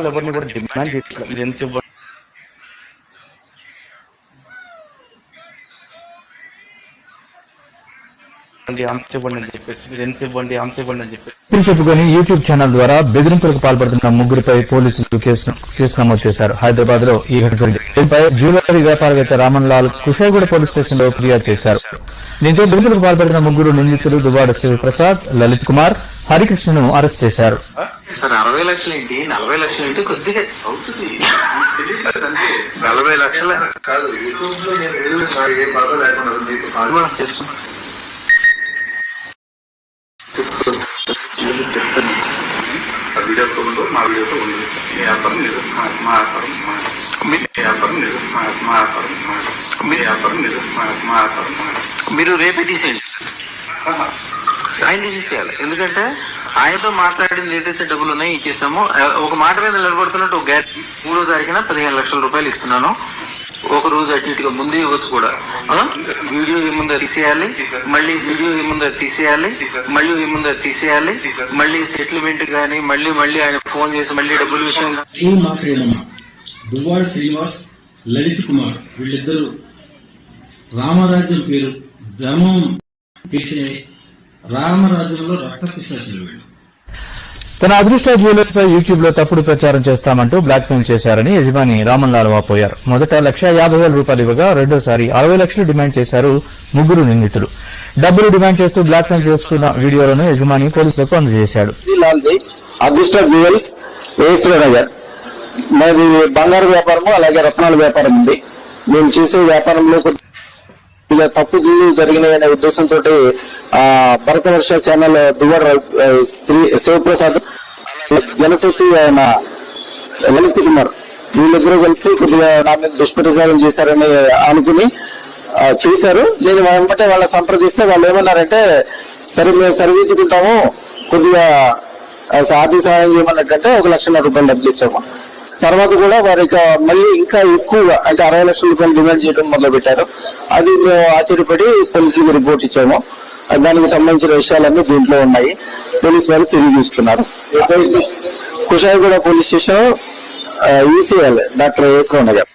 ఎవరిని కూడా డిమాండ్ చేయట్లేదు. ఎంత ఇవ్వండి చెప్పుకొని యూట్యూబ్ ఛానల్ ద్వారా బెదిరింపులకు పాల్పడుతున్న ముగ్గురిపై పోలీసులు కేసు నమోదు చేశారు. హైదరాబాద్ లో ఈ ఘటన జరిగింది. దీనిపై జ్యువెలరీ వ్యాపారవేత్త రామన్ లాల్ కుషాయిగూడ పోలీస్ స్టేషన్ లో ఫిర్యాదు చేశారు. దీంతో బెదిరింపులకు పాల్పడుతున్న ముగ్గురు నిందితులు దువ్వాడ శివప్రసాద్, లలిత్ కుమార్, హరికృష్ణను అరెస్ట్ చేశారు. 60 లక్షలు ఏంటి, 40 లక్షలు ఏంటి, కొద్దిగా అవుతుంది. 40 లక్షల కాదు. యూట్యూబ్ లో నేను ఏ బాధ లేకుండా చెప్తాను. ఆ వీడియోలో మా వీడియోతో ఉంది. మీ వ్యాపారం లేదు, మా వ్యాపారం వ్యాపారం లేదు, మా వ్యాపారం మీ వ్యాపారం లేదు, మా వ్యాపారం. మీరు రేపే తీసేయండి, ఆయన తీసేసేయాలి. ఎందుకంటే ఆయనతో మాట్లాడింది ఏదైతే డబ్బులు ఉన్నాయో ఇచ్చేస్తామో, ఒక మాట మీద నిలబడుతున్నట్టు ఒక 3వ తారీఖున 15 లక్షల రూపాయలు ఇస్తున్నాను. ఒక రోజు అటు ఇటుగా ముందే ఇవ్వచ్చు కూడా. వీడియో ఏముందో తీసేయాలి, మళ్ళీ వీడియో ఏముందో తీసేయాలి, మళ్ళీ ఏముందో తీసేయాలి, మళ్ళీ సెటిల్మెంట్ గానీ మళ్ళీ ఆయన ఫోన్ చేసి మళ్ళీ డబ్బుల విషయం. దువ్వాడ శ్రీనివాస్, లలిత్ కుమార్ వీళ్ళిద్దరూ రామరాజ్యం పేరు ధర్మం తీర్చే రామరాజ్యంలో రక్తపిశాచులు వీళ్ళు. తన అదృష్ట జ్యువెలర్స్ పై యూట్యూబ్ లో తప్పుడు ప్రచారం చేస్తామంటూ బ్లాక్ మెయిల్ చేశారని యజమాని రామన్ లాల్ వాపోయారు. మొదట 1,50,000 రూపాయలు ఇవ్వగా రెండోసారి 60 లక్షలు డిమాండ్ చేశారు ముగ్గురు నిందితులు. డబ్బులు డిమాండ్ చేస్తూ బ్లాక్ మెయిల్ చేస్తున్న వీడియోలను యజమాని పోలీసులకు అందజేశాడు. అదృష్ట జ్యువెల్స్ నగర్, మాది బంగారు వ్యాపారము అలాగే రత్నాల వ్యాపారం ఉంది. మేము చేసే వ్యాపారంలో ఇలా తప్పులు జరిగినాయనే ఉద్దేశంతో భరతవర్ష ఛానల్ దువ్వాడ శివప్రసాద్, జనశక్తి ఆయన లలిత్ కుమార్ వీళ్ళిద్దరూ కలిసి కొద్దిగా నా మీద దుష్ప్రచారం చేశారని అనుకుని చేశారు. నేను వెంబటే వాళ్ళ సంప్రదిస్తే వాళ్ళు ఏమన్నారంటే, సరే మేము సరిదిద్దుకుంటాము, కొద్దిగా ఆర్థిక సహాయం చేయమన్నట్టంటే 1,00,000 రూపాయలు డబ్బులు ఇచ్చాము. తర్వాత కూడా వారికి మళ్ళీ ఇంకా ఎక్కువగా అంటే 60 లక్షల రూపాయలు డిమాండ్ చేయడం మొదలు పెట్టారు. అది మేము ఆశ్చర్యపడి పోలీసులకు రిపోర్ట్ ఇచ్చాము. దానికి సంబంధించిన విషయాలన్నీ దీంట్లో ఉన్నాయి. పోలీసు వారు చర్య తీసుకున్నారు. Kushaiguda police station ECL doctor Eshwararao Nagar.